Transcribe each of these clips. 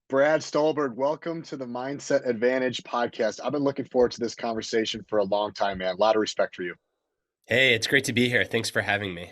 Brad Stulberg, welcome to the Mindset Advantage podcast. I've been looking forward to this conversation for a long time, man. A lot of respect for you. Hey, it's great to be here. Thanks for having me.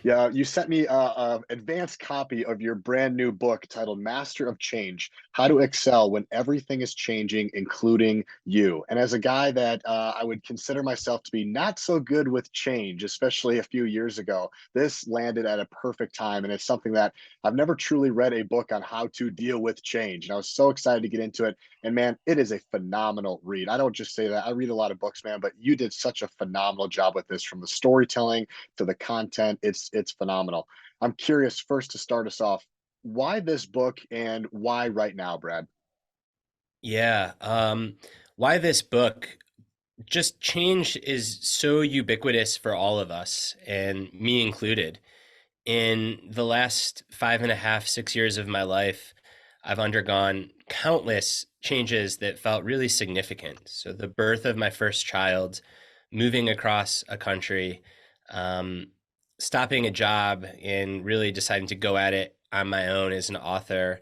Yeah, you sent me a advanced copy of your brand new book titled Master of Change: How to Excel When Everything is Changing, Including You. And as a guy that I would consider myself to be not so good with change, especially a few years ago, this landed at a perfect time. And it's something that I've never truly read a book on how to deal with change. And I was so excited to get into it. And man, it is a phenomenal read. I don't just say that. I read a lot of books, man, but you did such a phenomenal job with this, from the storytelling to the content. It's phenomenal. I'm curious, first, to start us off, why this book and why right now, Brad? Yeah, why this book? Just change is so ubiquitous for all of us, and me included. In the last 5.5, 6 years of my life, I've undergone countless changes that felt really significant. So the birth of my first child, moving across a country, um, stopping a job and really deciding to go at it on my own as an author,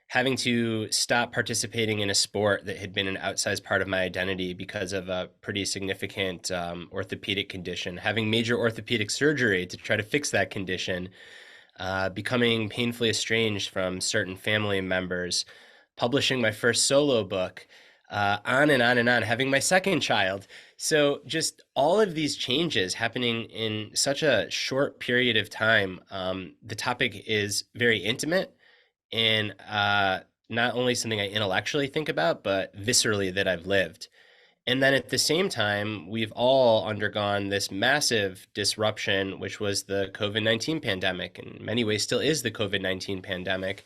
having to stop participating in a sport that had been an outsized part of my identity because of a pretty significant orthopedic condition, having major orthopedic surgery to try to fix that condition, becoming painfully estranged from certain family members, publishing my first solo book, on and on and on, having my second child. So just all of these changes happening in such a short period of time. The topic is very intimate and not only something I intellectually think about, but viscerally that I've lived. And then at the same time, we've all undergone this massive disruption, which was the COVID-19 pandemic, and in many ways still is the COVID-19 pandemic.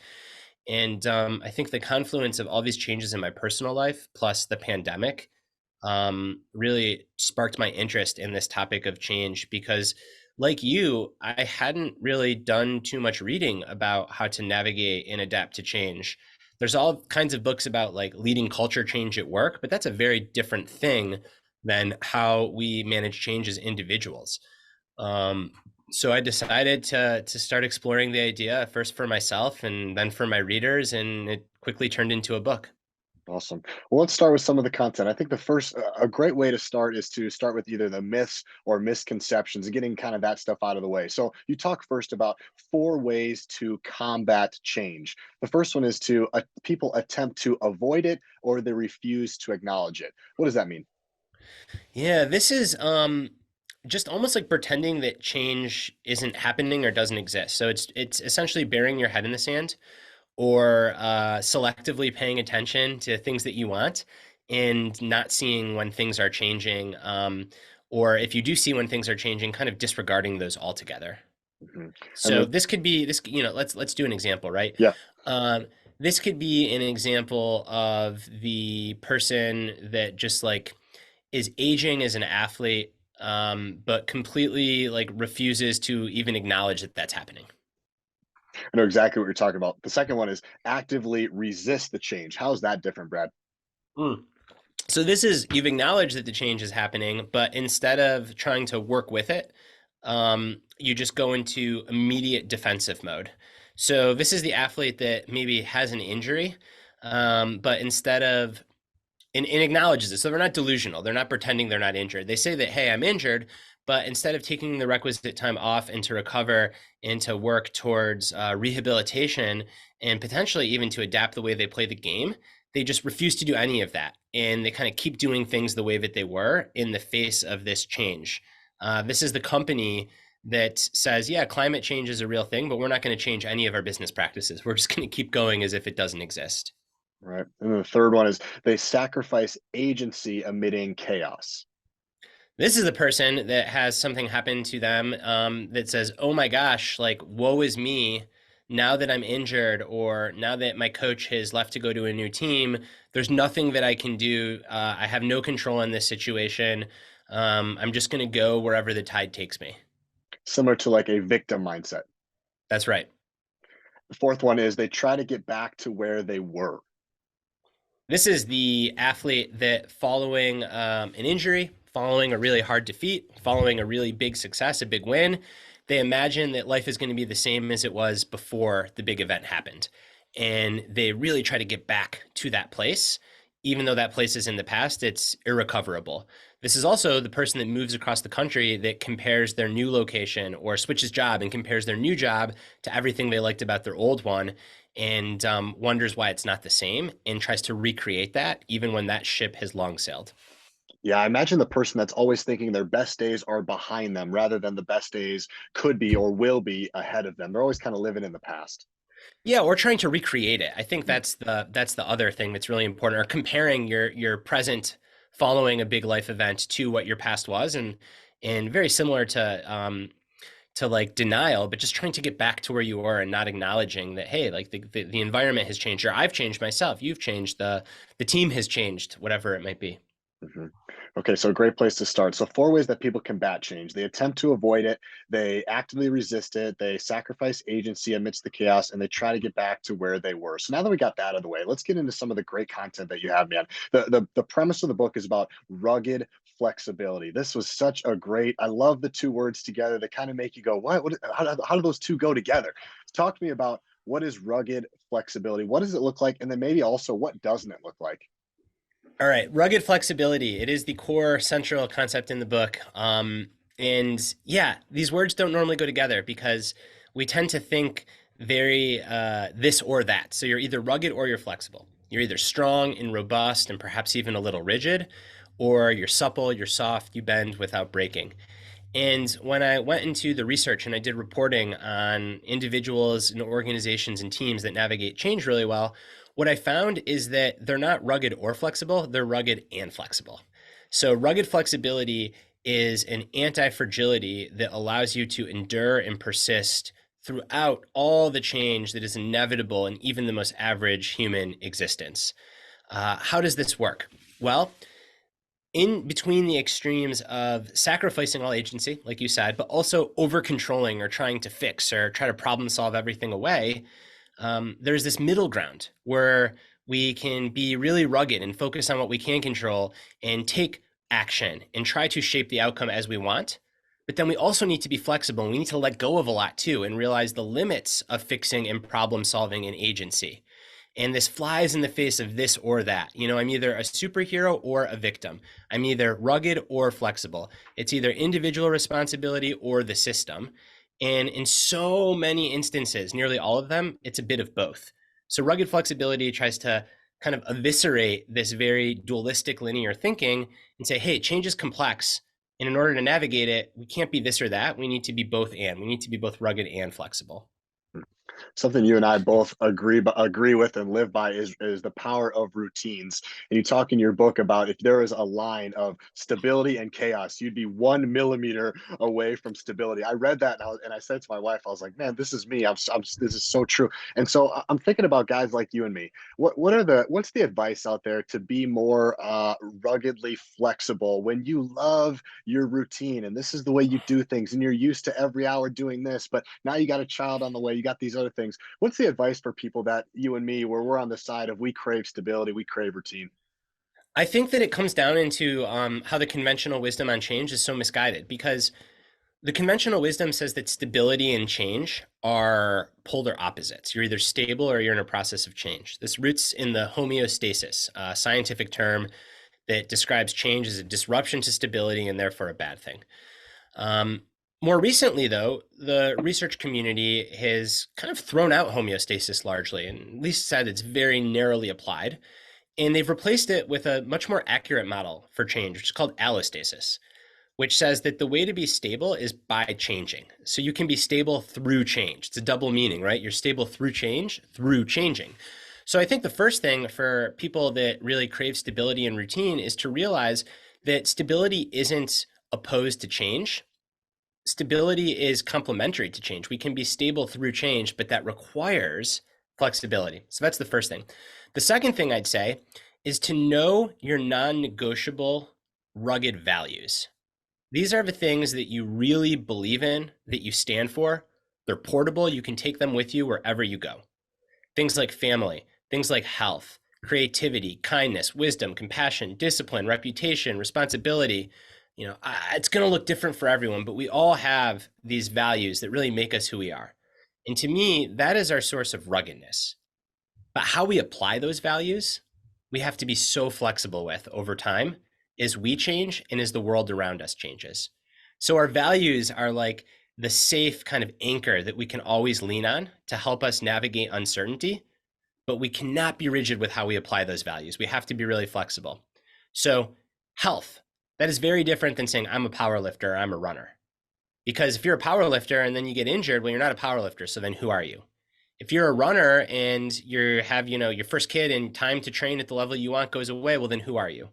And I think the confluence of all these changes in my personal life, plus the pandemic, really sparked my interest in this topic of change because, like you, I hadn't really done too much reading about how to navigate and adapt to change. There's all kinds of books about like leading culture change at work, but that's a very different thing than how we manage change as individuals. Um, so I decided to start exploring the idea first for myself and then for my readers, and it quickly turned into a book. Awesome. Well, let's start with some of the content. I think the first, a great way to start is to start with either the myths or misconceptions and getting kind of that stuff out of the way. So, you talk first about four ways to combat change. The first one is to people attempt to avoid it or they refuse to acknowledge it. What does that mean? Yeah, this is just almost like pretending that change isn't happening or doesn't exist. So it's essentially burying your head in the sand or selectively paying attention to things that you want and not seeing when things are changing. Or if you do see when things are changing, kind of disregarding those altogether. Mhm. And So this could be this, let's do an example, right? yeah, Um, this could be an example of the person that just like is aging as an athlete, but completely like refuses to even acknowledge that that's happening. I know exactly what you're talking about. The second one is actively resist the change. How is that different, Brad? Mm. So this is you've acknowledged that the change is happening, but instead of trying to work with it, you just go into immediate defensive mode. So this is the athlete that maybe has an injury, but instead of and acknowledges it. So they're not delusional. They're not pretending they're not injured. They say that, hey, I'm injured, but instead of taking the requisite time off and to recover and to work towards rehabilitation and potentially even to adapt the way they play the game, they just refuse to do any of that. And they kind of keep doing things the way that they were in the face of this change. This is the company that says, yeah, climate change is a real thing, but we're not going to change any of our business practices. We're just going to keep going as if it doesn't exist. Right. And then the third one is they sacrifice agency amiding chaos. This is the person that has something happen to them that says, "Oh my gosh, like woe is me. Now that I'm injured, or now that my coach has left to go to a new team, there's nothing that I can do. I have no control in this situation. I'm just going to go wherever the tide takes me." Similar to like a victim mindset. That's right. The fourth one is they try to get back to where they were. This is the athlete that, following an injury, following a really hard defeat, following a really big success, a big win, they imagine that life is going to be the same as it was before the big event happened. and they really try to get back to that place. Even though that place is in the past, it's irrecoverable. This is also the person that moves across the country that compares their new location or switches job and compares their new job to everything they liked about their old one, and wonders why it's not the same and tries to recreate that even when that ship has long sailed. Yeah, I imagine the person that's always thinking their best days are behind them rather than the best days could be or will be ahead of them. They're always kind of living in the past. Yeah, or trying to recreate it. I think Mm, that's the other thing that's really important. Or comparing your present following a big life event to what your past was, and very similar to like denial, but just trying to get back to where you were and not acknowledging that, hey, like the environment has changed, or I've changed myself, you've changed, the team has changed, whatever it might be. mhm. Okay, so a great place to start. So, four ways that people combat change: they attempt to avoid it, they actively resist it, they sacrifice agency amidst the chaos, and they try to get back to where they were. So, now that we got that out of the way, let's get into some of the great content that you have, man. The premise of the book is about rugged flexibility. This was such a great, I love the two words together that kind of make you go, what? How do those two go together? Talk to me about what is rugged flexibility? What does it look like? And then maybe also, what doesn't it look like? All right, rugged flexibility. It is the core central concept in the book. And yeah, these words don't normally go together because we tend to think very this or that. So you're either rugged or you're flexible. You're either strong and robust and perhaps even a little rigid, or you're supple, you're soft, you bend without breaking. And when I went into the research and I did reporting on individuals and organizations and teams that navigate change really well, what I found is that they're not rugged or flexible, they're rugged and flexible. So, rugged flexibility is an anti fragility that allows you to endure and persist throughout all the change that is inevitable in even the most average human existence. How does this work? Well, in between the extremes of sacrificing all agency, like you said, but also over controlling or trying to fix or try to problem solve everything away, there's this middle ground where we can be really rugged and focus on what we can control and take action and try to shape the outcome as we want. But then we also need to be flexible and we need to let go of a lot too and realize the limits of fixing and problem solving and agency. And this flies in the face of this or that. You know, I'm either a superhero or a victim. I'm either rugged or flexible. It's either individual responsibility or the system. And in so many instances, nearly all of them, it's a bit of both. So rugged flexibility tries to kind of eviscerate this very dualistic linear thinking and say, hey, change is complex. And in order to navigate it, we can't be this or that. We need to be both and. We need to be both rugged and flexible. Something you and I both agree with and live by is the power of routines. And you talk in your book about if there is a line of stability and chaos, you'd be 1 millimeter away from stability. I read that and I said to my wife, I was like, man, this is me. This is so true. And so I'm thinking about guys like you and me. What's the advice out there to be more ruggedly flexible when you love your routine and this is the way you do things and you're used to every hour doing this, but now you got a child on the way, you got these other things. What's the advice for people that you and me, where we're on the side of we crave stability, we crave routine? I think that it comes down into how the conventional wisdom on change is so misguided because the conventional wisdom says that stability and change are polar opposites. You're either stable or you're in a process of change. This roots in the homeostasis, a scientific term that describes change as a disruption to stability and therefore a bad thing. Um, More recently, though, the research community has kind of thrown out homeostasis largely, and at least said it's very narrowly applied. And they've replaced it with a much more accurate model for change, which is called allostasis, which says that the way to be stable is by changing. So you can be stable through change. It's a double meaning, right? You're stable through change, through changing. So I think the first thing for people that really crave stability and routine is to realize that stability isn't opposed to change. Stability is complementary to change. We can be stable through change, but that requires flexibility. So that's the first thing. The second thing I'd say is to know your non negotiable rugged values. These are the things that you really believe in, that you stand for. They're portable. You can take them with you wherever you go. Things like family, things like health, creativity, kindness, wisdom, compassion, discipline, reputation, responsibility. You know, it's going to look different for everyone, but we all have these values that really make us who we are. And to me, that is our source of ruggedness. But how we apply those values, we have to be so flexible with over time as we change and as the world around us changes. So our values are like the safe kind of anchor that we can always lean on to help us navigate uncertainty, but we cannot be rigid with how we apply those values. We have to be really flexible. So, health, that is very different than saying I'm a power lifter or I'm a runner. Because if you're a power lifter and then you get injured, well, you're not a power lifter. So then who are you? If you're a runner and you have, your first kid and time to train at the level you want goes away, well, then who are you?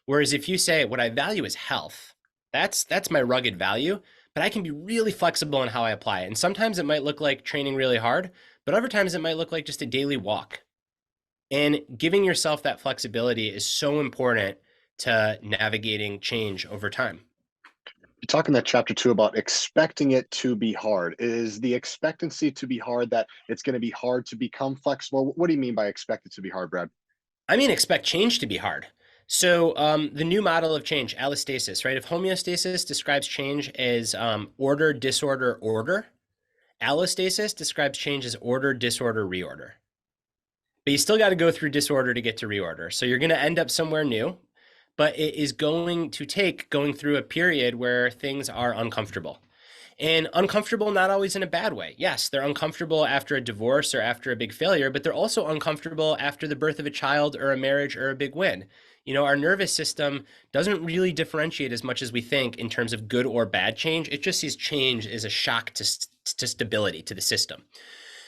Whereas if you say what I value is health, that's my rugged value, but I can be really flexible in how I apply it. And sometimes it might look like training really hard, but other times it might look like just a daily walk. And giving yourself that flexibility is so important to navigating change over time. You talk in that chapter too about expecting it to be hard. Is the expectancy to be hard that it's going to be hard to become flexible? What do you mean by expect it to be hard, Brad? I mean, expect change to be hard. So the new model of change, allostasis, right? If homeostasis describes change as order, disorder, order, allostasis describes change as order, disorder, reorder. But you still got to go through disorder to get to reorder. So you're going to end up somewhere new, but it is going to take going through a period where things are uncomfortable. And uncomfortable, not always in a bad way. Yes, they're uncomfortable after a divorce or after a big failure, but they're also uncomfortable after the birth of a child or a marriage or a big win. Our nervous system doesn't really differentiate as much as we think in terms of good or bad change. It just sees change as a shock to stability, to the system.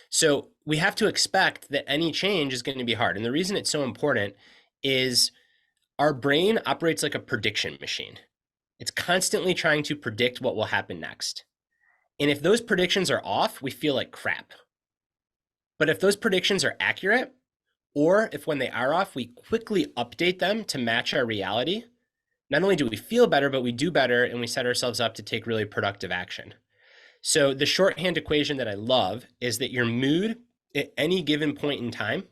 So we have to expect that any change is going to be hard. And the reason it's so important is our brain operates like a prediction machine. It's constantly trying to predict what will happen next. And if those predictions are off, we feel like crap. But if those predictions are accurate, or if when they are off, we quickly update them to match our reality, not only do we feel better, but we do better and we set ourselves up to take really productive action. So the shorthand equation that I love is that your mood at any given point in time,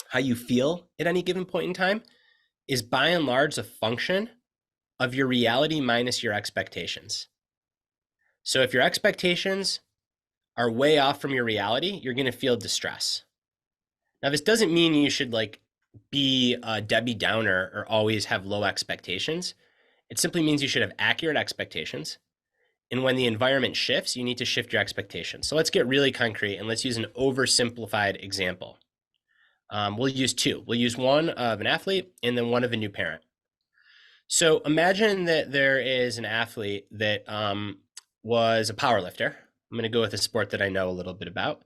how you feel at any given point in time, is by and large a function of your reality minus your expectations. So if your expectations are way off from your reality, you're going to feel distress. Now, this doesn't mean you should be a Debbie Downer or always have low expectations. It simply means you should have accurate expectations. And when the environment shifts, you need to shift your expectations. So let's get really concrete and let's use an oversimplified example. We'll use two. We'll use one of an athlete and then one of a new parent. So imagine that there is an athlete that was a power lifter. I'm going to go with a sport that I know a little bit about.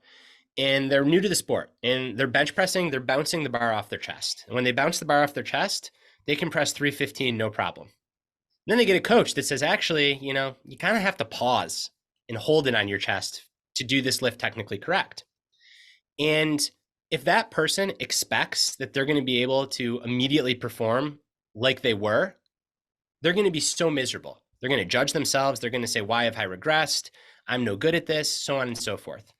And they're new to the sport and they're bench pressing, they're bouncing the bar off their chest. And when they bounce the bar off their chest, they can press 315, no problem. Then they get a coach that says, actually, you kind of have to pause and hold it on your chest to do this lift technically correct. And if that person expects that they're going to be able to immediately perform like they were, they're going to be so miserable. They're going to judge themselves. They're going to say, why have I regressed? I'm no good at this, so on and so forth.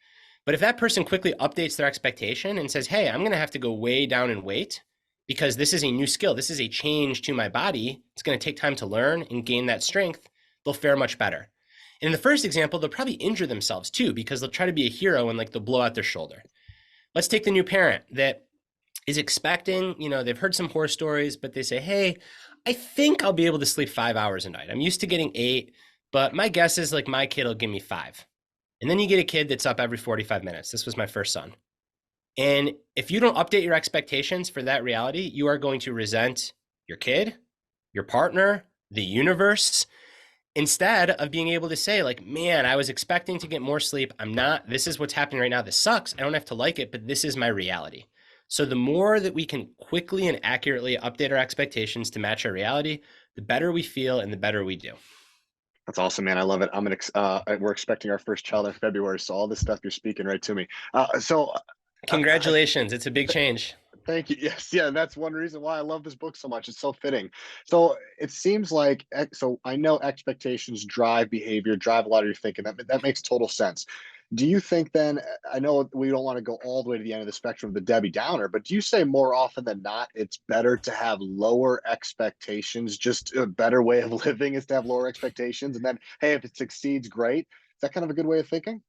But if that person quickly updates their expectation and says, hey, I'm going to have to go way down in weight because this is a new skill, this is a change to my body, it's going to take time to learn and gain that strength, they'll fare much better. And in the first example, they'll probably injure themselves too because they'll try to be a hero and they'll blow out their shoulder. Let's take the new parent that is expecting, they've heard some horror stories, but they say, hey, I think I'll be able to sleep 5 hours a night. I'm used to getting 8, but my guess is my kid will give me 5. And then you get a kid that's up every 45 minutes. This was my first son. And if you don't update your expectations for that reality, you are going to resent your kid, your partner, the universe, instead of being able to say man, I was expecting to get more sleep. I'm not. This is what's happening right now. This sucks. I don't have to like it, but this is my reality. So the more that we can quickly and accurately update our expectations to match our reality, the better we feel and the better we do. That's awesome, man. I love it. We're expecting our first child in February, so all this stuff you're speaking right to me. Congratulations. It's a big change. Thank you. Yes, yeah, that's one reason why I love this book so much. It's so fitting. So it seems like so I know expectations drive behavior, drive a lot of your thinking. That makes total sense. Do you think then, I know we don't want to go all the way to the end of the spectrum of the Debbie Downer, but do you say more often than not, it's better to have lower expectations, just a better way of living is to have lower expectations? And then, hey, if it succeeds, great. Is that kind of a good way of thinking?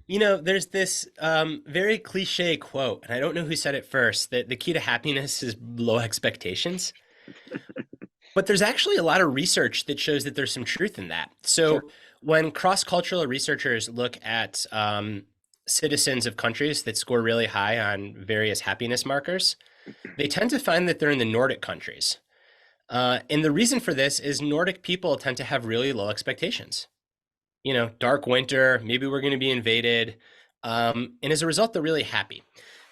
There's this very cliche quote, and I don't know who said it first, that the key to happiness is low expectations. But there's actually a lot of research that shows that there's some truth in that. Sure. So when cross-cultural researchers look at citizens of countries that score really high on various happiness markers, they tend to find that they're in the Nordic countries. And the reason for this is Nordic people tend to have really low expectations. Dark winter, maybe we're going to be invaded. And as a result, they're really happy.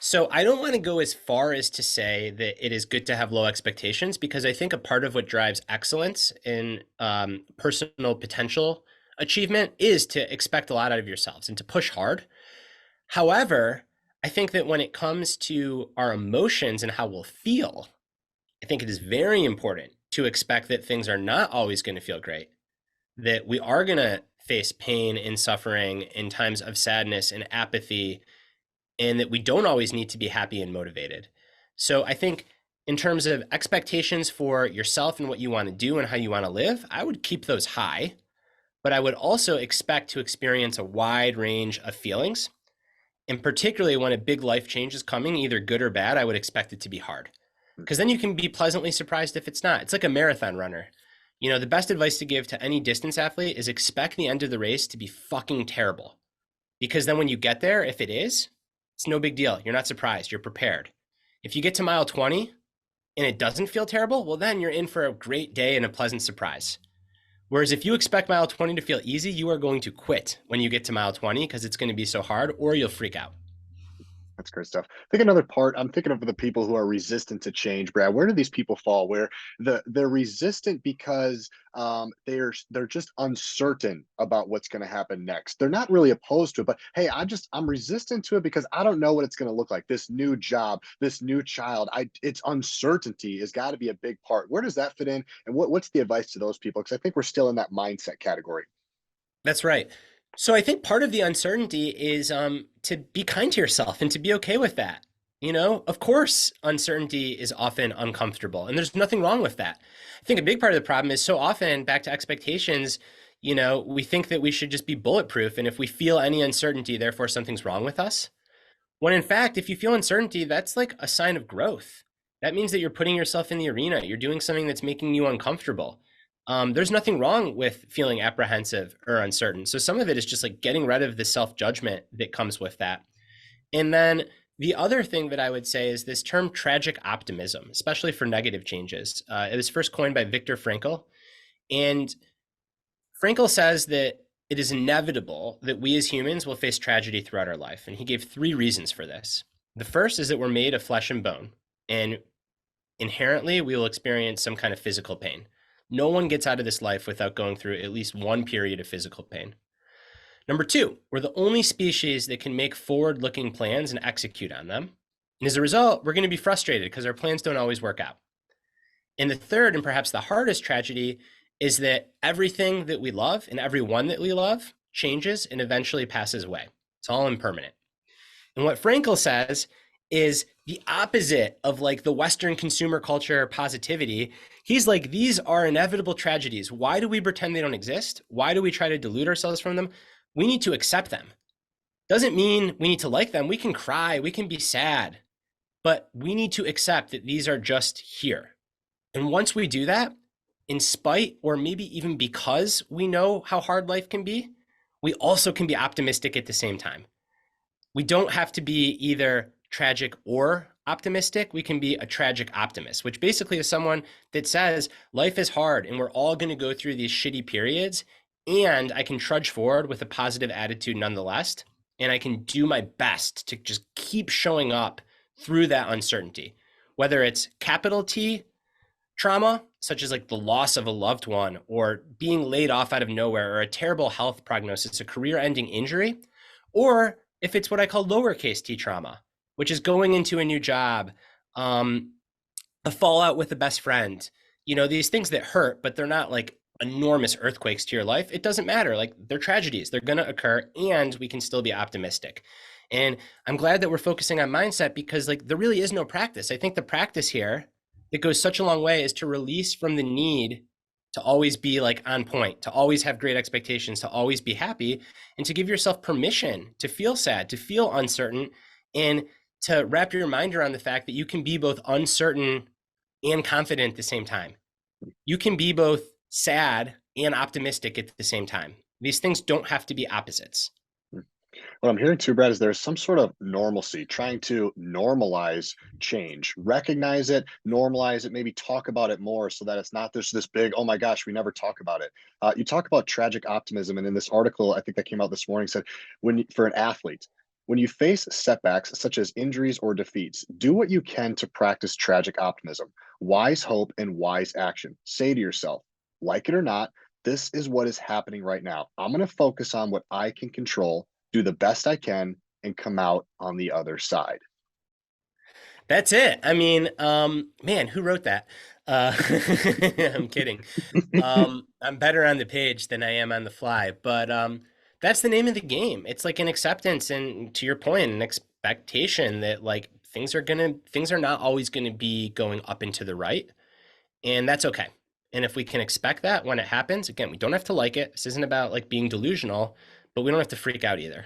So I don't want to go as far as to say that it is good to have low expectations, because I think a part of what drives excellence in personal potential achievement is to expect a lot out of yourselves and to push hard. However, I think that when it comes to our emotions and how we'll feel, I think it is very important to expect that things are not always going to feel great, that we are going to face pain and suffering in times of sadness and apathy, and that we don't always need to be happy and motivated. So I think in terms of expectations for yourself and what you want to do and how you want to live, I would keep those high, but I would also expect to experience a wide range of feelings. And particularly when a big life change is coming, either good or bad, I would expect it to be hard. Because then you can be pleasantly surprised if it's not. It's like a marathon runner. The best advice to give to any distance athlete is expect the end of the race to be fucking terrible. Because then when you get there, if it is, it's no big deal. You're not surprised. You're prepared. If you get to mile 20 and it doesn't feel terrible, well, then you're in for a great day and a pleasant surprise. Whereas if you expect mile 20 to feel easy, you are going to quit when you get to mile 20 because it's going to be so hard, or you'll freak out. That's great stuff. I think another part, I'm thinking of the people who are resistant to change, Brad. Where do these people fall? Where they're resistant because they're just uncertain about what's going to happen next. They're not really opposed to it, but hey, I'm resistant to it because I don't know what it's going to look like. This new job, this new child, I it's uncertainty has got to be a big part. Where does that fit in? And what's the advice to those people? Because I think we're still in that mindset category. That's right. So I think part of the uncertainty is to be kind to yourself and to be okay with that. Of course, uncertainty is often uncomfortable, and there's nothing wrong with that. I think a big part of the problem is so often back to expectations. We think that we should just be bulletproof, and if we feel any uncertainty, therefore something's wrong with us. When in fact, if you feel uncertainty, that's like a sign of growth. That means that you're putting yourself in the arena. You're doing something that's making you uncomfortable. There's nothing wrong with feeling apprehensive or uncertain. So some of it is just like getting rid of the self judgment that comes with that. And then the other thing that I would say is this term tragic optimism, especially for negative changes. It was first coined by Viktor Frankl. And Frankl says that it is inevitable that we as humans will face tragedy throughout our life. And he gave three reasons for this. The first is that we're made of flesh and bone, and inherently we will experience some kind of physical pain. No one gets out of this life without going through at least one period of physical pain. Number two, we're the only species that can make forward-looking plans and execute on them. And as a result, we're going to be frustrated because our plans don't always work out. And the third, and perhaps the hardest tragedy, is that everything that we love and everyone that we love changes and eventually passes away. It's all impermanent. And what Frankl says is the opposite of like the Western consumer culture positivity. He's like, these are inevitable tragedies. Why do we pretend they don't exist? Why do we try to delude ourselves from them? We need to accept them. Doesn't mean we need to like them. We can cry, we can be sad, but we need to accept that these are just here. And once we do that, in spite or maybe even because we know how hard life can be, we also can be optimistic at the same time. We don't have to be either tragic or optimistic. We can be a tragic optimist, which basically is someone that says life is hard and we're all going to go through these shitty periods, and I can trudge forward with a positive attitude nonetheless. And I can do my best to just keep showing up through that uncertainty, whether it's capital T trauma, such as like the loss of a loved one or being laid off out of nowhere or a terrible health prognosis, a career ending injury, or if it's what I call lowercase t trauma, which is going into a new job, a fallout with a best friend, these things that hurt, but they're not like enormous earthquakes to your life. It doesn't matter. Like they're tragedies, they're going to occur, and we can still be optimistic. And I'm glad that we're focusing on mindset because like there really is no practice. I think the practice here that goes such a long way is to release from the need to always be like on point, to always have great expectations, to always be happy, and to give yourself permission to feel sad, to feel uncertain, and to wrap your mind around the fact that you can be both uncertain and confident at the same time. You can be both sad and optimistic at the same time. These things don't have to be opposites. What I'm hearing too, Brad, is there's some sort of normalcy, trying to normalize change, recognize it, normalize it, maybe talk about it more so that it's not this big, oh my gosh, we never talk about it. You talk about tragic optimism, and in this article, I think that came out this morning, said for an athlete, when you face setbacks such as injuries or defeats, do what you can to practice tragic optimism, wise hope, and wise action. Say to yourself, like it or not, this is what is happening right now. I'm going to focus on what I can control, do the best I can, and come out on the other side. That's it. I mean, man, who wrote that? I'm kidding. I'm better on the page than I am on the fly, but that's the name of the game. It's like an acceptance and, to your point, an expectation that like things are not always gonna be going up and to the right, and that's okay. And if we can expect that when it happens, again, we don't have to like it. This isn't about like being delusional, but we don't have to freak out either.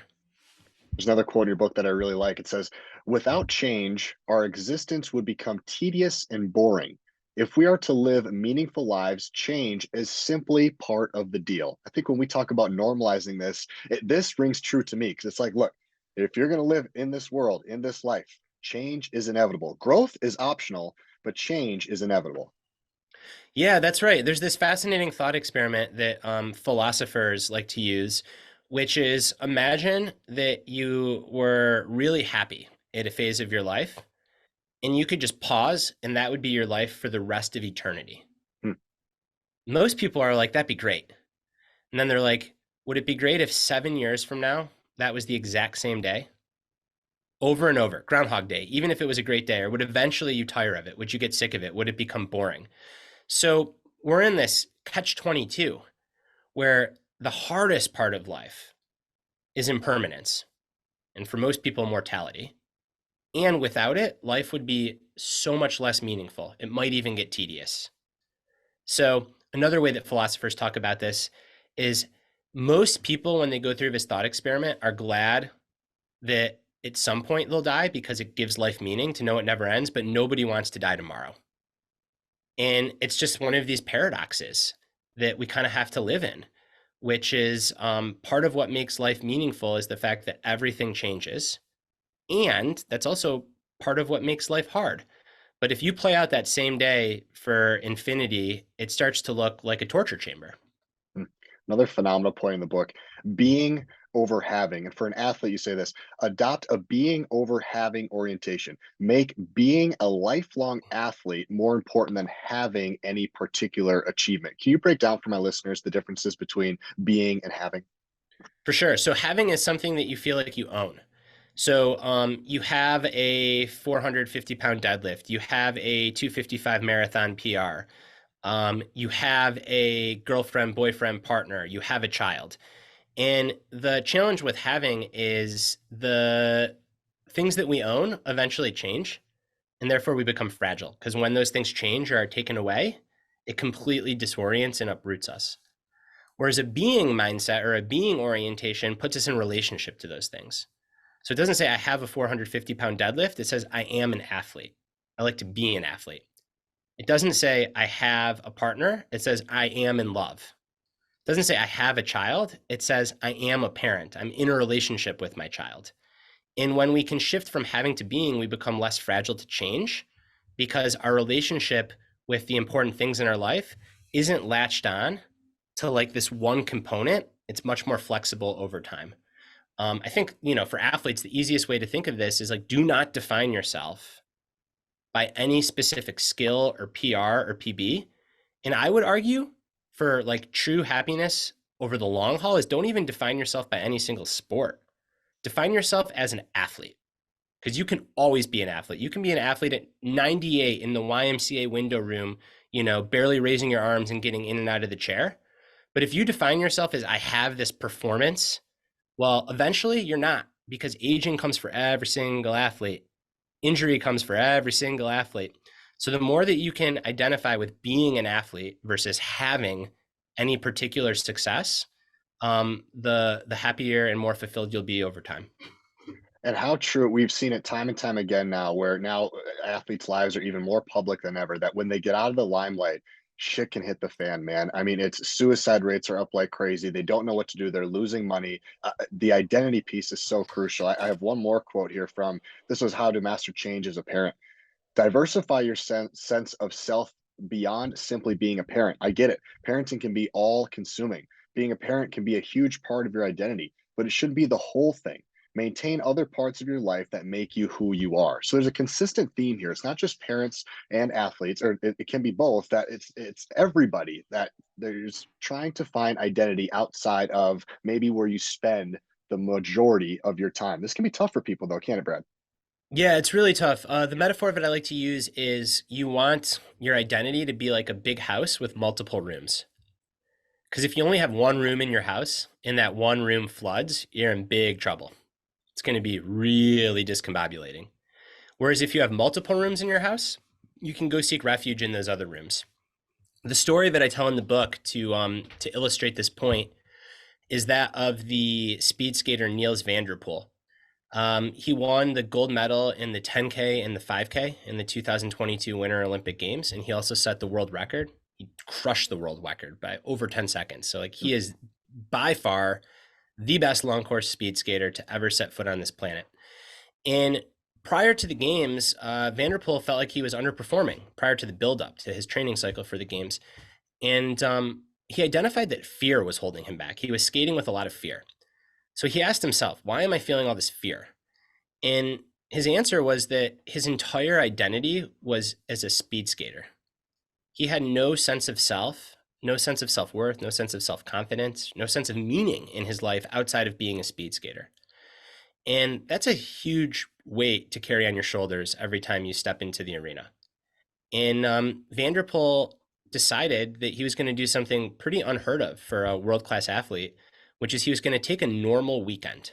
There's another quote in your book that I really like. It says, without change, our existence would become tedious and boring. If we are to live meaningful lives, change is simply part of the deal. I think when we talk about normalizing this, this rings true to me because it's like, look, if you're going to live in this world, in this life, change is inevitable. Growth is optional, but change is inevitable. Yeah, that's right. There's this fascinating thought experiment that philosophers like to use, which is imagine that you were really happy at a phase of your life, and you could just pause, and that would be your life for the rest of eternity. Hmm. Most people are like, that'd be great. And then they're like, would it be great if 7 years from now, that was the exact same day? Over and over, Groundhog Day, even if it was a great day, or would eventually you tire of it? Would you get sick of it? Would it become boring? So we're in this catch 22 where the hardest part of life is impermanence, and for most people, mortality. And without it, life would be so much less meaningful. It might even get tedious. So, another way that philosophers talk about this is most people, when they go through this thought experiment, are glad that at some point they'll die because it gives life meaning to know it never ends, but nobody wants to die tomorrow. And it's just one of these paradoxes that we kind of have to live in, which is part of what makes life meaningful is the fact that everything changes. And that's also part of what makes life hard. But if you play out that same day for infinity, it starts to look like a torture chamber. Mm. Another phenomenal point in the book, being over having. And for an athlete, you say this, adopt a being over having orientation. Make being a lifelong athlete more important than having any particular achievement. Can you break down for my listeners the differences between being and having? For sure. So having is something that you feel like you own. So you have a 450-pound deadlift. You have a 255 marathon PR. You have a girlfriend, boyfriend, partner. You have a child. And the challenge with having is the things that we own eventually change, and therefore we become fragile. Because when those things change or are taken away, it completely disorients and uproots us. Whereas a being mindset or a being orientation puts us in relationship to those things. So it doesn't say I have a 450-pound deadlift. It says I am an athlete. I like to be an athlete. It doesn't say I have a partner. It says I am in love. It doesn't say I have a child. It says I am a parent. I'm in a relationship with my child. And when we can shift from having to being, we become less fragile to change because our relationship with the important things in our life isn't latched on to like this one component. It's much more flexible over time. I think, for athletes, the easiest way to think of this is like, do not define yourself by any specific skill or PR or PB. And I would argue for like true happiness over the long haul is don't even define yourself by any single sport. Define yourself as an athlete because you can always be an athlete. You can be an athlete at 98 in the YMCA window room, barely raising your arms and getting in and out of the chair. But if you define yourself as I have this performance, well, eventually you're not because aging comes for every single athlete. Injury comes for every single athlete. So the more that you can identify with being an athlete versus having any particular success, the happier and more fulfilled you'll be over time. And how true, we've seen it time and time again now, where now athletes' lives are even more public than ever, that when they get out of the limelight, shit can hit the fan, man. I mean, it's suicide rates are up like crazy. They don't know what to do. They're losing money. The identity piece is so crucial. I have one more quote here from, this was How to Master Change as a Parent. Diversify your sense of self beyond simply being a parent. I get it. Parenting can be all consuming. Being a parent can be a huge part of your identity, but it should be the whole thing. Maintain other parts of your life that make you who you are. So there's a consistent theme here. It's not just parents and athletes, or it can be both. That it's everybody that there's trying to find identity outside of maybe where you spend the majority of your time. This can be tough for people, though, can't it, Brad? Yeah, it's really tough. The metaphor that I like to use is you want your identity to be like a big house with multiple rooms. Because if you only have one room in your house and that one room floods, you're in big trouble. It's going to be really discombobulating. Whereas if you have multiple rooms in your house, you can go seek refuge in those other rooms. The story that I tell in the book to illustrate this point is that of the speed skater Niels van der Poel. He won the gold medal in the 10K and the 5K in the 2022 Winter Olympic Games, and he also set the world record. He crushed the world record by over 10 seconds. So, like, he is by far the best long course speed skater to ever set foot on this planet. And prior to the games, van der Poel felt like he was underperforming prior to the buildup to his training cycle for the games. And he identified that fear was holding him back. He was skating with a lot of fear. So he asked himself, why am I feeling all this fear? And his answer was that his entire identity was as a speed skater. He had no sense of self, no sense of self worth, no sense of self confidence, no sense of meaning in his life outside of being a speed skater. And that's a huge weight to carry on your shoulders every time you step into the arena. And van der Poel decided that he was going to do something pretty unheard of for a world class athlete, which is he was going to take a normal weekend.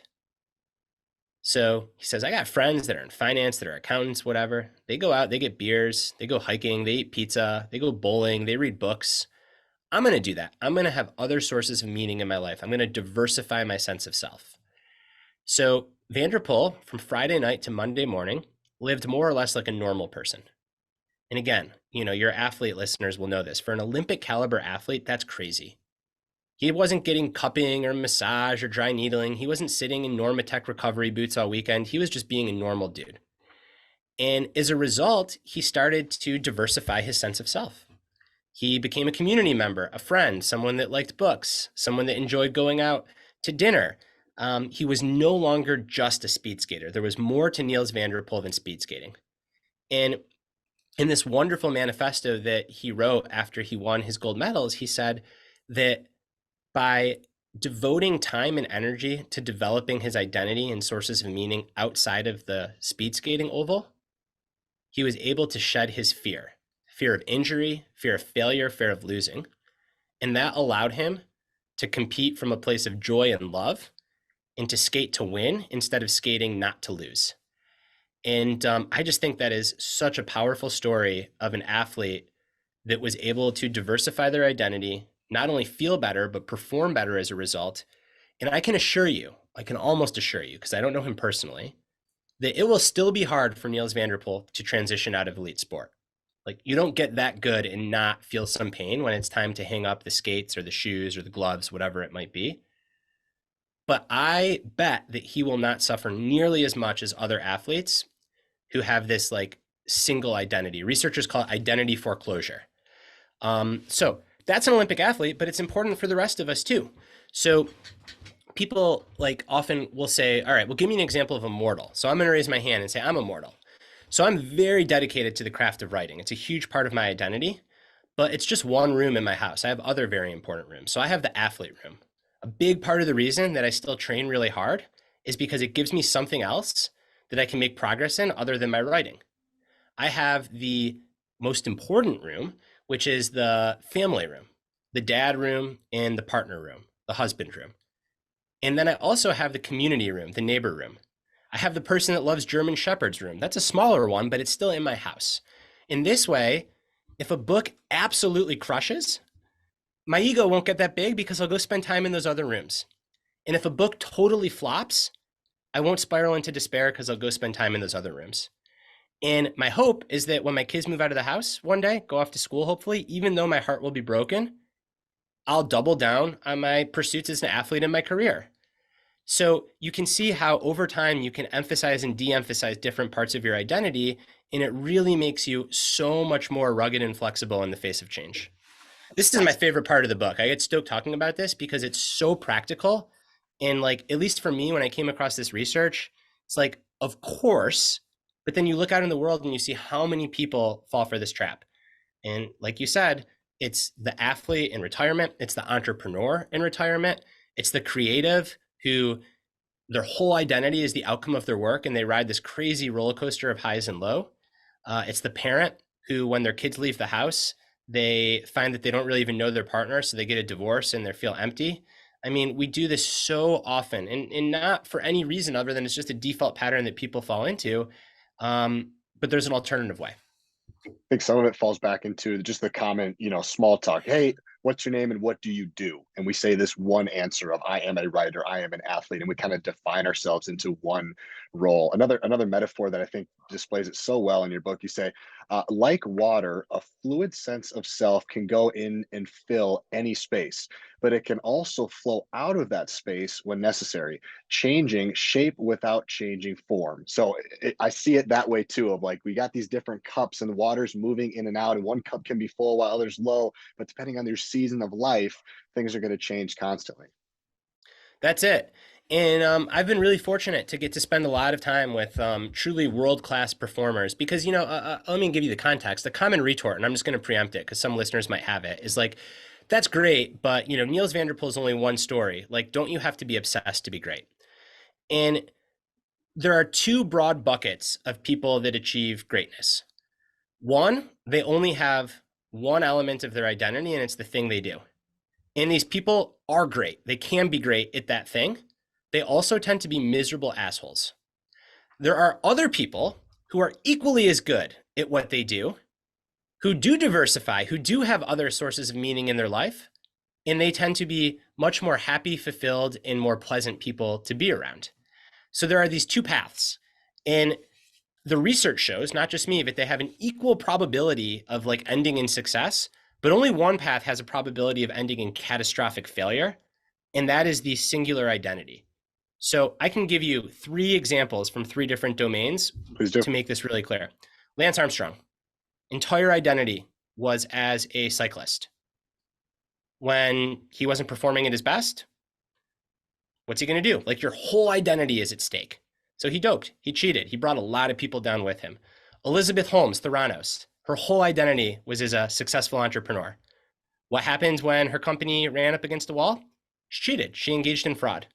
So he says, I got friends that are in finance, that are accountants, whatever. They go out, they get beers, they go hiking, they eat pizza, they go bowling, they read books. I'm going to do that. I'm going to have other sources of meaning in my life. I'm going to diversify my sense of self. So van der Poel, from Friday night to Monday morning, lived more or less like a normal person. And again, your athlete listeners will know this. For an Olympic caliber athlete, that's crazy. He wasn't getting cupping or massage or dry needling. He wasn't sitting in Normatec recovery boots all weekend. He was just being a normal dude. And as a result, he started to diversify his sense of self. He became a community member, a friend, someone that liked books, someone that enjoyed going out to dinner. He was no longer just a speed skater. There was more to Niels van der Poel than speed skating. And in this wonderful manifesto that he wrote after he won his gold medals, he said that by devoting time and energy to developing his identity and sources of meaning outside of the speed skating oval, he was able to shed his fear of injury, fear of failure, fear of losing. And that allowed him to compete from a place of joy and love and to skate to win instead of skating not to lose. And I just think that is such a powerful story of an athlete that was able to diversify their identity, not only feel better, but perform better as a result. And I can almost assure you, because I don't know him personally, that it will still be hard for Niels van der Poel to transition out of elite sport. Like, you don't get that good and not feel some pain when it's time to hang up the skates or the shoes or the gloves, whatever it might be. But I bet that he will not suffer nearly as much as other athletes who have this like single identity. Researchers call it identity foreclosure. So that's an Olympic athlete, but it's important for the rest of us too. So people like often will say, all right, well, give me an example of a mortal. So I'm going to raise my hand and say, I'm a mortal. So I'm very dedicated to the craft of writing. It's a huge part of my identity, but it's just one room in my house. I have other very important rooms. So I have the athlete room. A big part of the reason that I still train really hard is because it gives me something else that I can make progress in other than my writing. I have the most important room, which is the family room, the dad room and the partner room, the husband room. And then I also have the community room, the neighbor room. I have the person that loves German Shepherd's room. That's a smaller one, but it's still in my house. In this way, if a book absolutely crushes, my ego won't get that big because I'll go spend time in those other rooms. And if a book totally flops, I won't spiral into despair because I'll go spend time in those other rooms. And my hope is that when my kids move out of the house one day, go off to school, hopefully, even though my heart will be broken, I'll double down on my pursuits as an athlete in my career. So you can see how over time you can emphasize and de emphasize different parts of your identity, and it really makes you so much more rugged and flexible in the face of change. That's This is my fascinating. favorite part of the book. I get stoked talking about this because it's so practical. And like, at least for me, when I came across this research, it's like, of course, but then you look out in the world and you see how many people fall for this trap. And like you said, it's the athlete in retirement, it's the entrepreneur in retirement, it's the creative who their whole identity is the outcome of their work and they ride this crazy roller coaster of highs and low. It's the parent who, when their kids leave the house, they find that they don't really even know their partner, so they get a divorce and they feel empty. I mean, we do this so often, and not for any reason other than it's just a default pattern that people fall into. But there's an alternative way. Think some of it falls back into just the common, small talk. Hey, what's your name and what do you do? And we say this one answer of I am a writer, I am an athlete, and we kind of define ourselves into one role. Another metaphor that I think displays it so well in your book, you say, like water, a fluid sense of self can go in and fill any space, but it can also flow out of that space when necessary, changing shape without changing form. So I see it that way too. Of like we got these different cups and the water's moving in and out, and one cup can be full while others low. But depending on your season of life, things are going to change constantly. That's it. And I've been really fortunate to get to spend a lot of time with truly world class performers because, let me give you the context. The common retort, and I'm just going to preempt it because some listeners might have it, is like, that's great, but, Niels van der Poel is only one story. Like, don't you have to be obsessed to be great? And there are two broad buckets of people that achieve greatness. One, they only have one element of their identity, and it's the thing they do. And these people are great. They can be great at that thing. They also tend to be miserable assholes. There are other people who are equally as good at what they do, who do diversify, who do have other sources of meaning in their life, and they tend to be much more happy, fulfilled, and more pleasant people to be around. So there are these two paths. And the research shows, not just me, but they have an equal probability of like ending in success, but only one path has a probability of ending in catastrophic failure, and that is the singular identity. So I can give you three examples from three different domains Please do. to make this really clear. Lance Armstrong, entire identity was as a cyclist. When he wasn't performing at his best, what's he going to do? Like your whole identity is at stake. So he doped, he cheated, he brought a lot of people down with him. Elizabeth Holmes, Theranos, her whole identity was as a successful entrepreneur. What happened when her company ran up against a wall? She cheated, she engaged in fraud.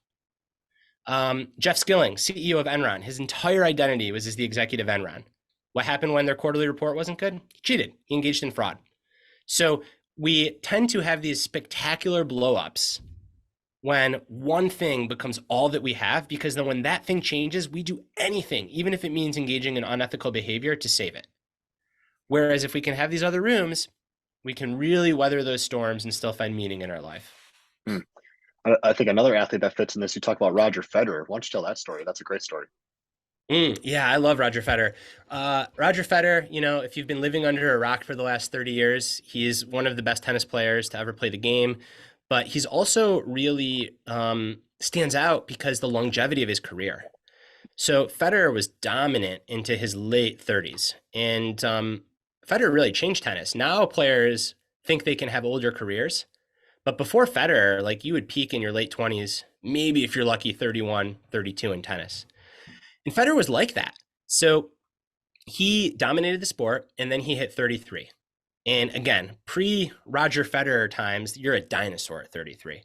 Jeff Skilling, CEO of Enron, his entire identity was as the executive Enron. What happened when their quarterly report wasn't good? He cheated, he engaged in fraud. So we tend to have these spectacular blowups when one thing becomes all that we have, because then when that thing changes, we do anything, even if it means engaging in unethical behavior to save it. Whereas if we can have these other rooms, we can really weather those storms and still find meaning in our life. Hmm. I think another athlete that fits in this, you talk about Roger Federer. Why don't you tell that story? That's a great story. Yeah, I love Roger Federer. Roger Federer, if you've been living under a rock for the last 30 years, he's one of the best tennis players to ever play the game. But he's also really stands out because the longevity of his career. So Federer was dominant into his late 30s, and Federer really changed tennis. Now players think they can have older careers, but before Federer, like you would peak in your late 20s, maybe if you're lucky, 31, 32 in tennis. And Federer was like that. So he dominated the sport, and then he hit 33. And again, pre Roger Federer times, you're a dinosaur at 33.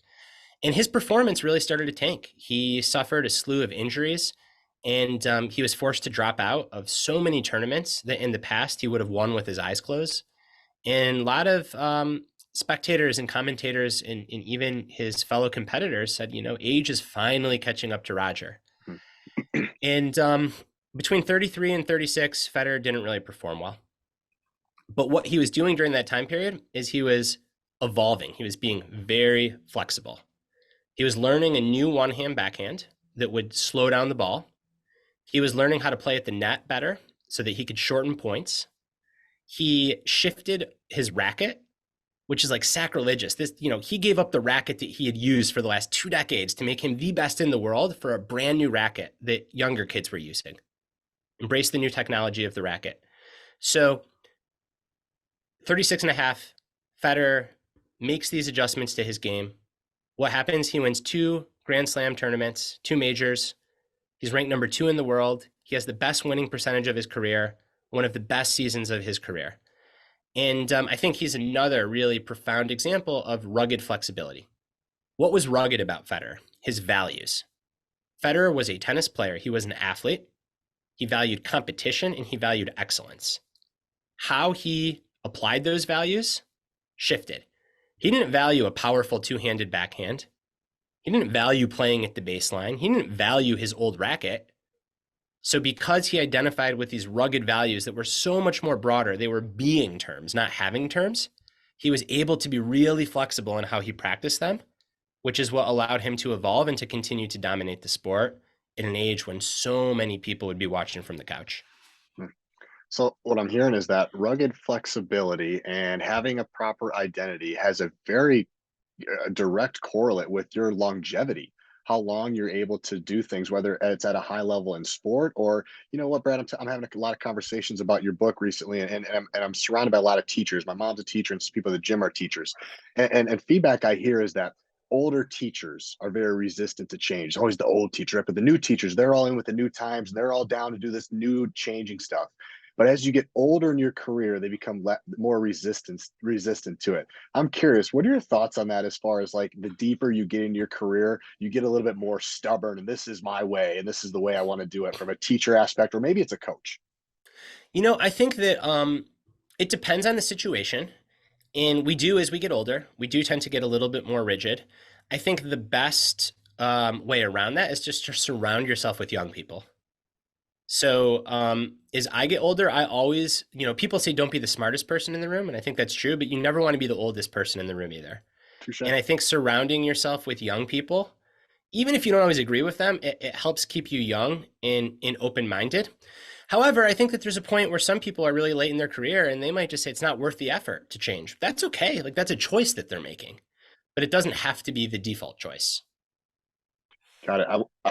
And his performance really started to tank. He suffered a slew of injuries, and he was forced to drop out of so many tournaments that in the past he would have won with his eyes closed. And a lot of spectators and commentators and even his fellow competitors said, age is finally catching up to Roger. Hmm. And between 33 and 36, Federer didn't really perform well. But what he was doing during that time period is he was evolving. He was being very flexible. He was learning a new one hand backhand that would slow down the ball. He was learning how to play at the net better so that he could shorten points. He shifted his racket, which is like sacrilegious. He gave up the racket that he had used for the last 2 decades to make him the best in the world for a brand new racket that younger kids were using. Embrace the new technology of the racket. So 36 and a half, Federer makes these adjustments to his game. What happens? He wins 2 Grand Slam tournaments, 2 majors. He's ranked number 2 in the world. He has the best winning percentage of his career, one of the best seasons of his career. And I think he's another really profound example of rugged flexibility. What was rugged about Federer? His values. Federer was a tennis player. He was an athlete. He valued competition and he valued excellence. How he applied those values shifted. He didn't value a powerful two-handed backhand. He didn't value playing at the baseline. He didn't value his old racket. So because he identified with these rugged values that were so much more broader, they were being terms, not having terms, he was able to be really flexible in how he practiced them, which is what allowed him to evolve and to continue to dominate the sport at an age when so many people would be watching from the couch. So what I'm hearing is that rugged flexibility and having a proper identity has a very direct correlate with your longevity, how long you're able to do things, whether it's at a high level in sport or, you know what, Brad, I'm having a lot of conversations about your book recently, and I'm surrounded by a lot of teachers. My mom's a teacher, and some people at the gym are teachers, and feedback I hear is that older teachers are very resistant to change. It's always the old teacher, right? But the new teachers, they're all in with the new times, and they're all down to do this new changing stuff. But as you get older in your career, they become more resistant to it. I'm curious, what are your thoughts on that? As far as like the deeper you get into your career, you get a little bit more stubborn, and this is my way, and this is the way I want to do it, from a teacher aspect, or maybe it's a coach. I think that it depends on the situation. And we do, as we get older, we do tend to get a little bit more rigid. I think the best way around that is just to surround yourself with young people. So as I get older, I always, people say don't be the smartest person in the room. And I think that's true, but you never want to be the oldest person in the room either. Touche. And I think surrounding yourself with young people, even if you don't always agree with them, it helps keep you young and open-minded. However, I think that there's a point where some people are really late in their career and they might just say it's not worth the effort to change. That's okay. Like that's a choice that they're making, but it doesn't have to be the default choice. Got it.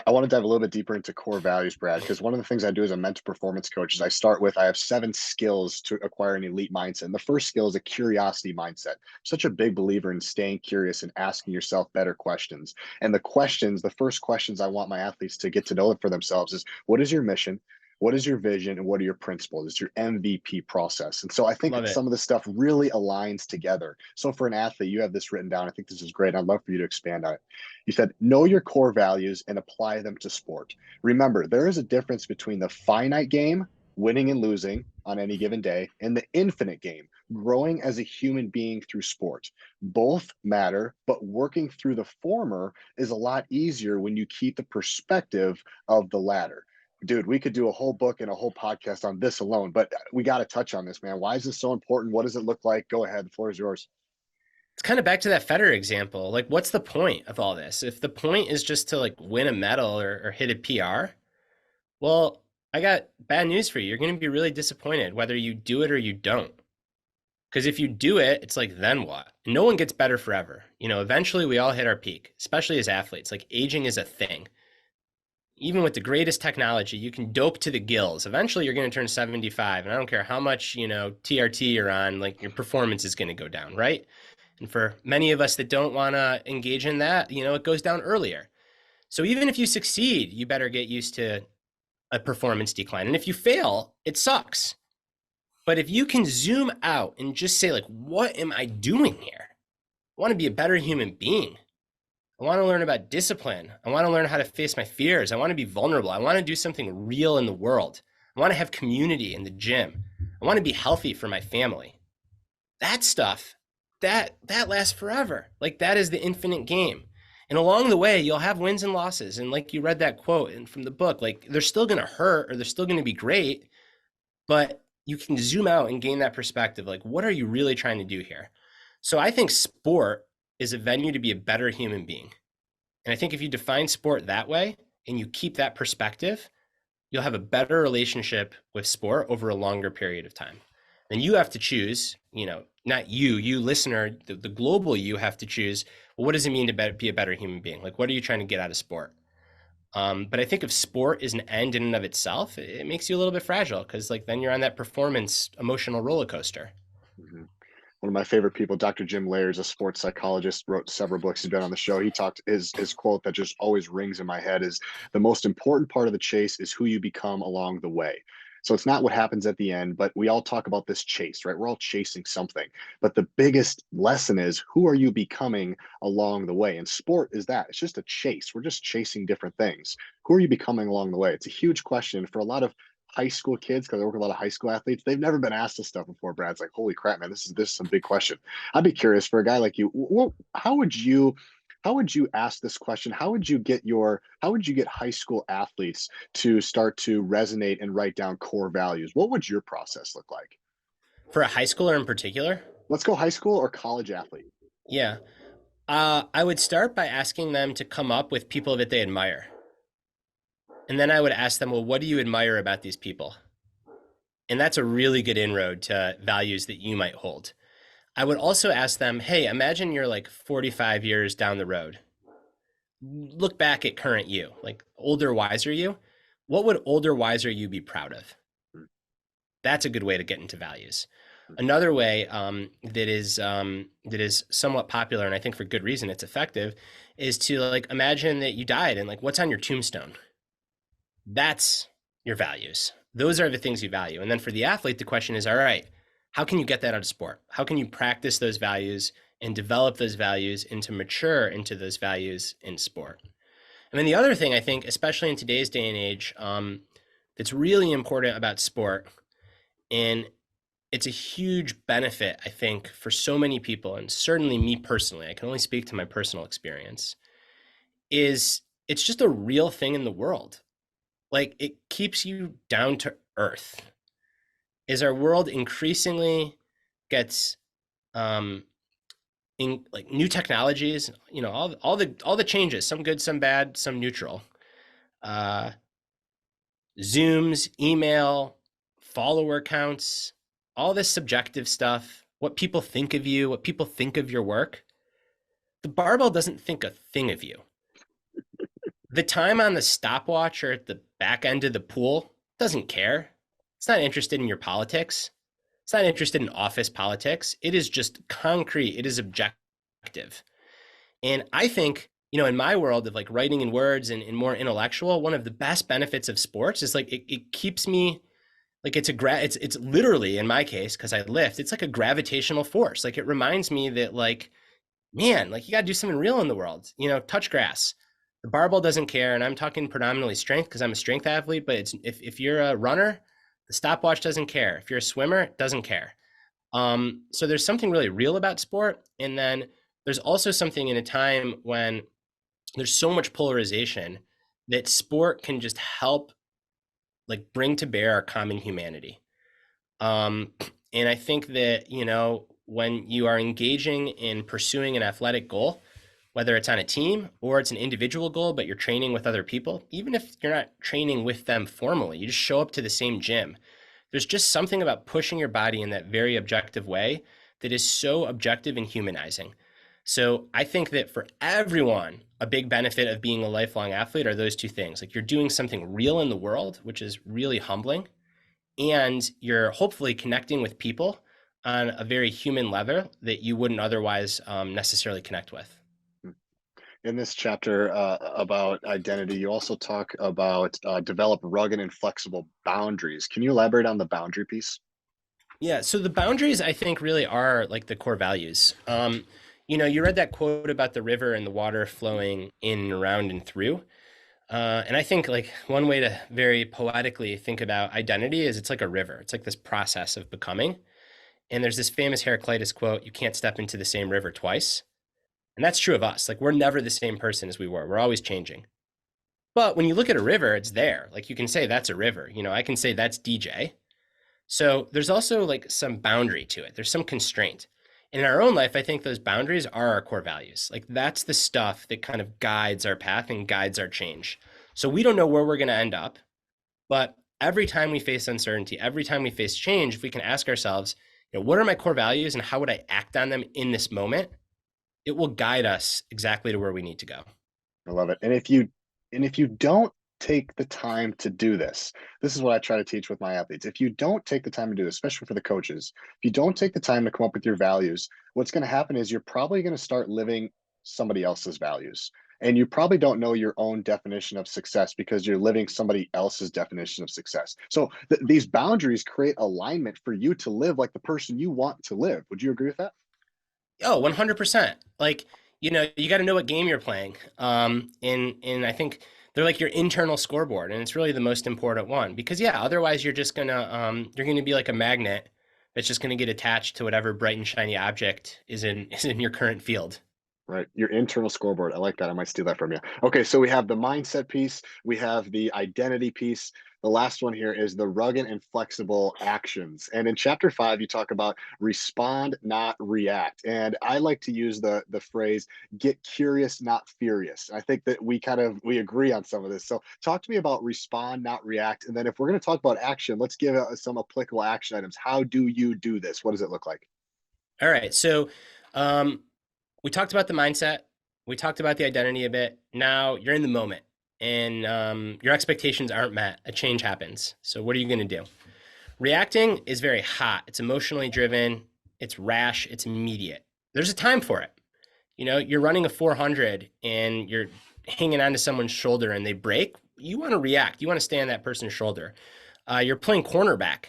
I want to dive a little bit deeper into core values, Brad, because one of the things I do as a mental performance coach is I have 7 skills to acquire an elite mindset. And the first skill is a curiosity mindset. Such a big believer in staying curious and asking yourself better questions. And the first questions I want my athletes to get to know for themselves is, what is your mission? What is your vision, and what are your principles? It's your MVP process. And so I think Love that it. some of this stuff really aligns together. So for an athlete, you have this written down. I think this is great. I'd love for you to expand on it. You said, know your core values and apply them to sport. Remember, there is a difference between the finite game, winning and losing on any given day, and the infinite game, growing as a human being through sport. Both matter, but working through the former is a lot easier when you keep the perspective of the latter. Dude, we could do a whole book and a whole podcast on this alone, but we got to touch on this, man. Why is this so important? What does it look like? Go ahead. The floor is yours. It's kind of back to that Federer example. Like, what's the point of all this? If the point is just to like win a medal or hit a PR, well, I got bad news for you. You're going to be really disappointed whether you do it or you don't. Because if you do it, it's like, then what? No one gets better forever. Eventually we all hit our peak, especially as athletes. Like, aging is a thing. Even with the greatest technology, you can dope to the gills. Eventually you're going to turn 75. And I don't care how much, TRT you're on, like, your performance is going to go down, right? And for many of us that don't want to engage in that, it goes down earlier. So even if you succeed, you better get used to a performance decline. And if you fail, it sucks. But if you can zoom out and just say, like, what am I doing here? I want to be a better human being. I want to learn about discipline. I want to learn how to face my fears. I want to be vulnerable. I want to do something real in the world. I want to have community in the gym. I want to be healthy for my family. That stuff, that lasts forever. Like, that is the infinite game. And along the way, you'll have wins and losses. And like you read that quote from the book, like, they're still going to hurt or they're still going to be great, but you can zoom out and gain that perspective. Like, what are you really trying to do here? So I think sport is a venue to be a better human being. And I think if you define sport that way and you keep that perspective, you'll have a better relationship with sport over a longer period of time. And you have to choose, not you, you listener, the global you have to choose, well, what does it mean to be a better human being? Like, what are you trying to get out of sport? But I think if sport is an end in and of itself, it makes you a little bit fragile because like then you're on that performance emotional roller coaster. Mhm. One of my favorite people, Dr. Jim Layers, a sports psychologist, wrote several books. He's been on the show. He talked his quote that just always rings in my head is the most important part of the chase is who you become along the way. So it's not what happens at the end, but we all talk about this chase, right? We're all chasing something. But the biggest lesson is who are you becoming along the way? And sport is that. It's just a chase. We're just chasing different things. Who are you becoming along the way? It's a huge question for a lot of high school kids because I work with a lot of high school athletes. They've never been asked this stuff before. Brad's like, holy crap, man, this is some big question. I'd be curious for a guy like you. How would you ask this question? How would you get high school athletes to start to resonate and write down core values? What would your process look like? For a high schooler in particular, Let's go high school or college athlete. yeah, I would start by asking them to come up with people that they admire. And then I would ask them, well, what do you admire about these people? And that's a really good inroad to values that you might hold. I would also ask them, hey, imagine you're like 45 years down the road. Look back at current you, like older, wiser you. What would older, wiser you be proud of? That's a good way to get into values. Another way that is somewhat popular, and I think for good reason, it's effective, is to like imagine that you died and like what's on your tombstone. That's your values. Those are the things you value. And then for the athlete, the question is, all right, how can you get that out of sport? How can you practice those values and develop those values and to mature into those values in sport? And then the other thing I think, especially in today's day and age, that's really important about sport, and it's a huge benefit, I think, for so many people, and certainly me personally, I can only speak to my personal experience, is it's just a real thing in the world. Like it keeps you down to earth. As our world increasingly gets in like new technologies, all the changes, some good, some bad, some neutral. Uh, Zooms, email, follower counts, all this subjective stuff, what people think of you, what people think of your work. The barbell doesn't think a thing of you. The time on the stopwatch or at the back end of the pool doesn't care. It's not interested in your politics. It's not interested in office politics. It is just concrete. It is objective. And I think, in my world of like writing in words and more intellectual, one of the best benefits of sports is like it keeps me like it's literally in my case, because I lift, it's like a gravitational force. Like it reminds me that like man, like you got to do something real in the world. Touch grass. The barbell doesn't care, and I'm talking predominantly strength because I'm a strength athlete. But it's if you're a runner, the stopwatch doesn't care. If you're a swimmer, it doesn't care. So there's something really real about sport, and then there's also something in a time when there's so much polarization that sport can just help like bring to bear our common humanity. Um, and I think that, when you are engaging in pursuing an athletic goal, whether it's on a team or it's an individual goal, but you're training with other people, even if you're not training with them formally, you just show up to the same gym. There's just something about pushing your body in that very objective way that is so objective and humanizing. So I think that for everyone, a big benefit of being a lifelong athlete are those two things. Like you're doing something real in the world, which is really humbling, and you're hopefully connecting with people on a very human level that you wouldn't otherwise necessarily connect with. In this chapter about identity, you also talk about develop rugged and flexible boundaries. Can you elaborate on the boundary piece? Yeah, so the boundaries I think really are like the core values. You read that quote about the river and the water flowing in and around and through. And I think like one way to very poetically think about identity is it's like a river. It's like this process of becoming. And there's this famous Heraclitus quote, you can't step into the same river twice. And that's true of us. Like we're never the same person as we were. We're always changing. But when you look at a river, it's there. Like you can say that's a river. I can say that's DJ. So there's also like some boundary to it. There's some constraint. In our own life, I think those boundaries are our core values. Like that's the stuff that kind of guides our path and guides our change. So we don't know where we're going to end up, but every time we face uncertainty, every time we face change, if we can ask ourselves, what are my core values and how would I act on them in this moment? It will guide us exactly to where we need to go. I love it. And if you don't take the time to do this, this is what I try to teach with my athletes. If you don't take the time to do this, especially for the coaches, if you don't take the time to come up with your values, what's going to happen is you're probably going to start living somebody else's values. And you probably don't know your own definition of success because you're living somebody else's definition of success. So these boundaries create alignment for you to live like the person you want to live. Would you agree with that? Oh, 100%. Like, you got to know what game you're playing. And I think they're like your internal scoreboard, and it's really the most important one because yeah, otherwise you're gonna be like a magnet that's just gonna get attached to whatever bright and shiny object is in your current field. Right. Your internal scoreboard. I like that. I might steal that from you. Okay. So we have the mindset piece, we have the identity piece. The last one here is the rugged and flexible actions. And in chapter 5, you talk about respond, not react. And I like to use the phrase get curious, not furious. I think that we agree on some of this. So talk to me about respond, not react. And then if we're going to talk about action, let's give some applicable action items. How do you do this? What does it look like? All right, so um, we talked about the mindset, we talked about the identity a bit. Now you're in the moment, and your expectations aren't met. A change happens. So what are you going to do? Reacting is very hot. It's emotionally driven. It's rash. It's immediate. There's a time for it. You're running a 400 and you're hanging onto someone's shoulder and they break. You want to react. You want to stay on that person's shoulder. You're playing cornerback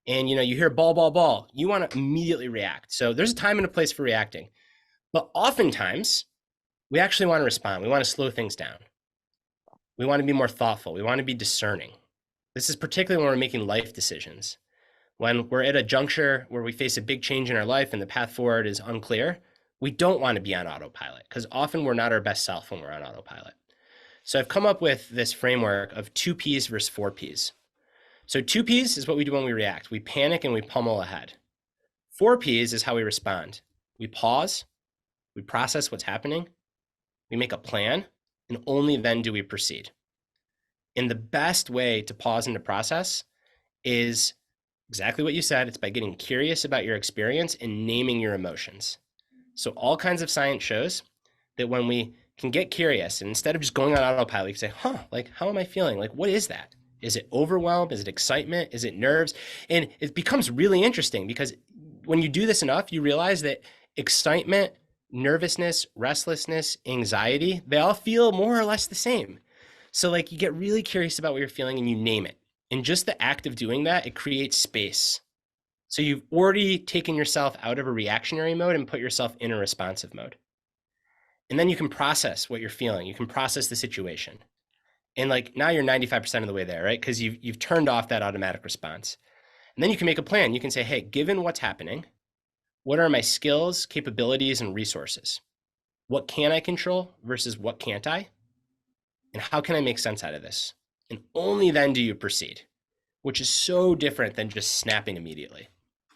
and you hear ball, ball, ball. You want to immediately react. So there's a time and a place for reacting. But oftentimes we actually want to respond. We want to slow things down. We want to be more thoughtful. We want to be discerning. This is particularly when we're making life decisions. When we're at a juncture where we face a big change in our life and the path forward is unclear, we don't want to be on autopilot because often we're not our best self when we're on autopilot. So I've come up with this framework of 2 P's versus 4 P's. So 2 P's is what we do when we react. We panic and we pummel ahead. 4 P's is how we respond. We pause, we process what's happening, we make a plan, and only then do we proceed. And the best way to pause and to process is exactly what you said. It's by getting curious about your experience and naming your emotions. So all kinds of science shows that when we can get curious and instead of just going on autopilot, you can say, like, how am I feeling? Like, what is that? Is it overwhelm? Is it excitement? Is it nerves? And it becomes really interesting because when you do this enough, you realize that excitement, nervousness, restlessness, anxiety, they all feel more or less the same. So like you get really curious about what you're feeling and you name it. And just the act of doing that, it creates space. So you've already taken yourself out of a reactionary mode and put yourself in a responsive mode. And then you can process what you're feeling. You can process the situation. And like now you're 95% of the way there, right? Because you've turned off that automatic response. And then you can make a plan. You can say, hey, given what's happening, what are my skills, capabilities, and resources? What can I control versus what can't I? And how can I make sense out of this? And only then do you proceed, which is so different than just snapping immediately.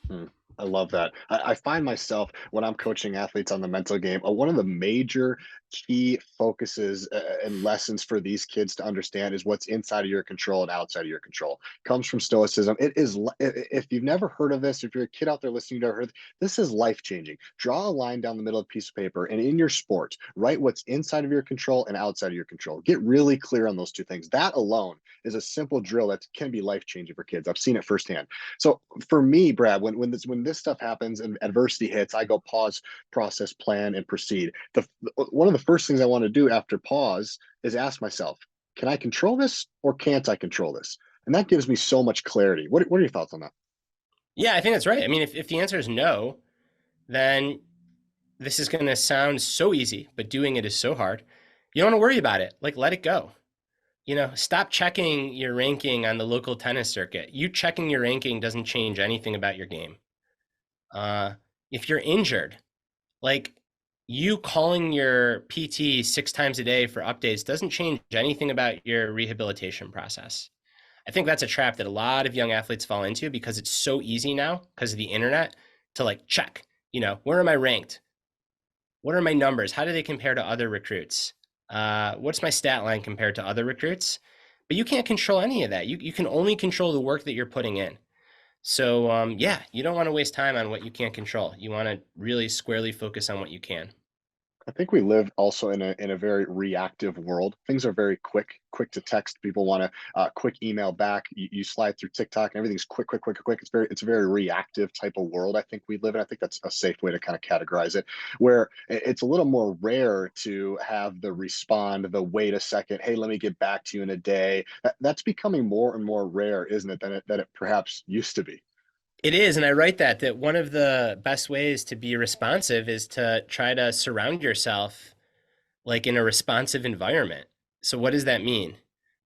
Mm, I love that. I find myself when I'm coaching athletes on the mental game, one of the major key focuses and lessons for these kids to understand is what's inside of your control and outside of your control. Comes from Stoicism. It is, if you've never heard of this, if you're a kid out there listening to heard, this is life changing. Draw a line down the middle of a piece of paper and in your sport, write what's inside of your control and outside of your control. Get really clear on those two things. That alone is a simple drill that can be life changing for kids. I've seen it firsthand. So for me, Brad, when this stuff happens and adversity hits, I go pause, process, plan, and proceed. One of the first things I want to do after pause is ask myself, can I control this or can't I control this? And that gives me so much clarity. What are your thoughts on that? Yeah, I think that's right. I mean, if the answer is no, then this is going to sound so easy, but doing it is so hard. You don't want to worry about it. Like, let it go. Stop checking your ranking on the local tennis circuit. You checking your ranking doesn't change anything about your game. Uh, if you're injured, like you calling your PT 6 times a day for updates doesn't change anything about your rehabilitation process. I think that's a trap that a lot of young athletes fall into because it's so easy now because of the internet to like check, where am I ranked? What are my numbers? How do they compare to other recruits? What's my stat line compared to other recruits? But you can't control any of that. You can only control the work that you're putting in. So yeah, you don't want to waste time on what you can't control. You want to really squarely focus on what you can. I think we live also in a very reactive world. Things are very quick to text. People want to quick email back. You slide through TikTok and everything's quick. It's a very reactive type of world. I think we live in. I think that's a safe way to kind of categorize it. Where it's a little more rare to have the respond, the wait a second, hey, let me get back to you in a day. That's becoming more and more rare, isn't it? Than it perhaps used to be. It is, and I write that one of the best ways to be responsive is to try to surround yourself like in a responsive environment. So what does that mean?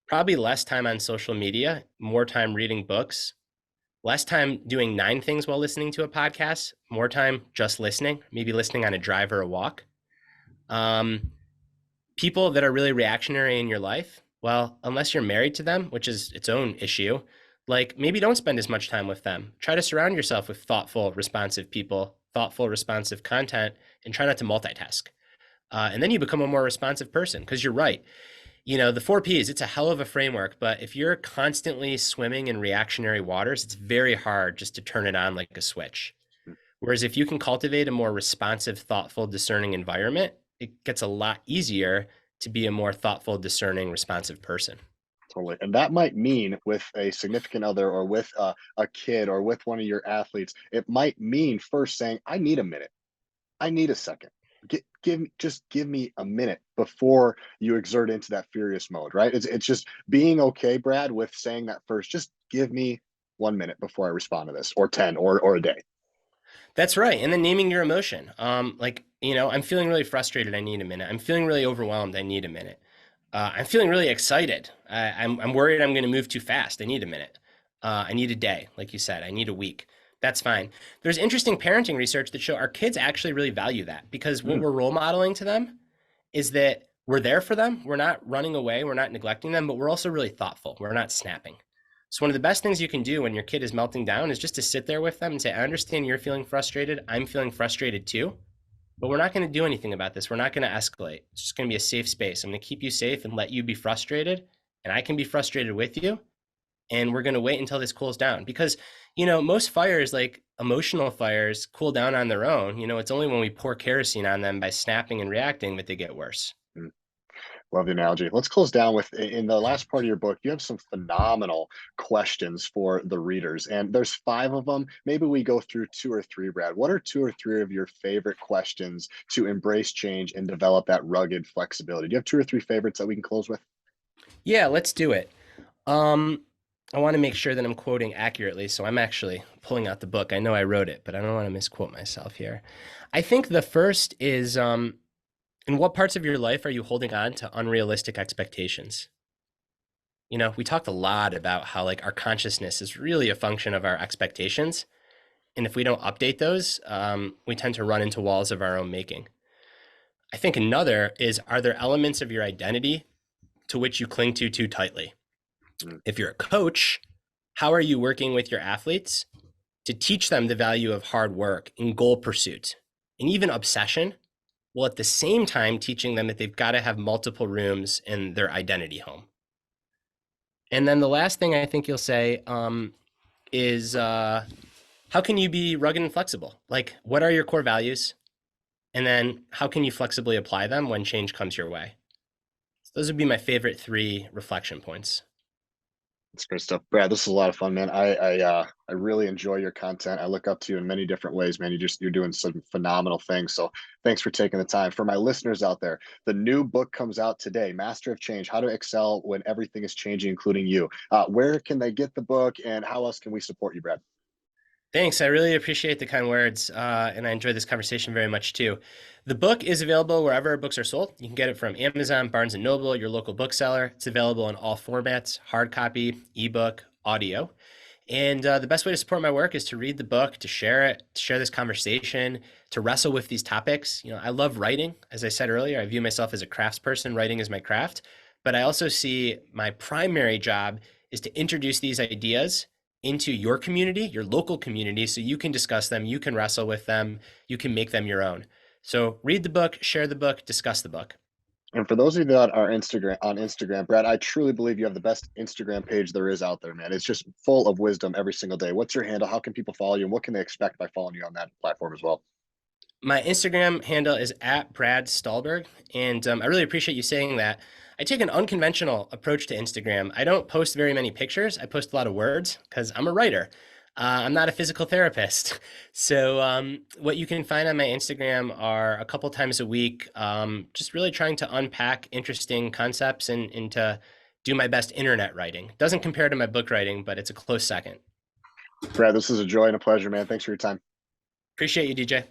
Probably less time on social media, more time reading books, less time doing 9 things while listening to a podcast, more time just listening, maybe listening on a drive or a walk. Um, People that are really reactionary in your life, well, unless you're married to them, which is its own issue, like maybe don't spend as much time with them. Try to surround yourself with thoughtful, responsive people, thoughtful, responsive content, and try not to multitask. And then you become a more responsive person because you're right. The 4Ps, it's a hell of a framework, but if you're constantly swimming in reactionary waters, it's very hard just to turn it on like a switch. Whereas if you can cultivate a more responsive, thoughtful, discerning environment, it gets a lot easier to be a more thoughtful, discerning, responsive person. Totally. And that might mean with a significant other or with a kid or with one of your athletes, it might mean first saying, I need a minute. I need a second. Just give me a minute before you exert into that furious mode, right? It's just being okay, Brad, with saying that first. Just give me 1 minute before I respond to this, or 10, or a day. That's right. And then naming your emotion. I'm feeling really frustrated. I need a minute. I'm feeling really overwhelmed. I need a minute. I'm feeling really excited. I'm worried I'm going to move too fast. I need a minute. I need a day, like you said. I need a week. That's fine. There's interesting parenting research that show our kids actually really value that because what Mm, we're role modeling to them is that we're there for them. We're not running away. We're not neglecting them, but we're also really thoughtful. We're not snapping. So one of the best things you can do when your kid is melting down is just to sit there with them and say, I understand you're feeling frustrated. I'm feeling frustrated too, but we're not going to do anything about this. We're not going to escalate. It's just going to be a safe space. I'm going to keep you safe and let you be frustrated, and I can be frustrated with you. And we're going to wait until this cools down because, most fires, like emotional fires, cool down on their own. It's only when we pour kerosene on them by snapping and reacting that they get worse. mm. Love the analogy. Let's close down with in the last part of your book, you have some phenomenal questions for the readers, and there's 5 of them. Maybe we go through 2 or 3, Brad. What are 2 or 3 of your favorite questions to embrace change and develop that rugged flexibility? Do you have 2 or 3 favorites that we can close with? Yeah, let's do it. Um, I want to make sure that I'm quoting accurately, so I'm actually pulling out the book. I know I wrote it, but I don't want to misquote myself here. I think the first is in what parts of your life are you holding on to unrealistic expectations? We talked a lot about how like our consciousness is really a function of our expectations. And if we don't update those, we tend to run into walls of our own making. I think another is, are there elements of your identity to which you cling to too tightly? Mm, If you're a coach, how are you working with your athletes to teach them the value of hard work and goal pursuit and even obsession, while at the same time teaching them that they've got to have multiple rooms in their identity home? And then the last thing I think you'll say is how can you be rugged and flexible? Like, what are your core values? And then how can you flexibly apply them when change comes your way? So those would be my favorite 3 reflection points. That's great stuff, Brad. This is a lot of fun, man. I really enjoy your content. I look up to you in many different ways, man. You're doing some phenomenal things. So thanks for taking the time. For my listeners out there, the new book comes out today, Master of Change: How to Excel When Everything is Changing, including you. Where can they get the book, and how else can we support you, Brad? Thanks. I really appreciate the kind words, and I enjoyed this conversation very much too. The book is available wherever books are sold. You can get it from Amazon, Barnes and Noble, your local bookseller. It's available in all formats: hard copy, ebook, audio. And the best way to support my work is to read the book, to share it, to share this conversation, to wrestle with these topics. I love writing. As I said earlier, I view myself as a craftsperson. Writing is my craft. But I also see my primary job is to introduce these ideas into your community, your local community, so you can discuss them, you can wrestle with them, you can make them your own. So read the book, share the book, discuss the book. And for those of you that are Instagram, Brad, I truly believe you have the best Instagram page there is out there, man. It's just full of wisdom every single day. What's your handle? How can people follow you? And what can they expect by following you on that platform as well? My Instagram handle is at Brad Stulberg, and I really appreciate you saying that. I take an unconventional approach to Instagram. I don't post very many pictures. I post a lot of words because I'm a writer. I'm not a physical therapist. So, what you can find on my Instagram are a couple times a week, just really trying to unpack interesting concepts and to do my best internet writing. Doesn't compare to my book writing, but it's a close second. Brad, this is a joy and a pleasure, man. Thanks for your time. Appreciate you, DJ.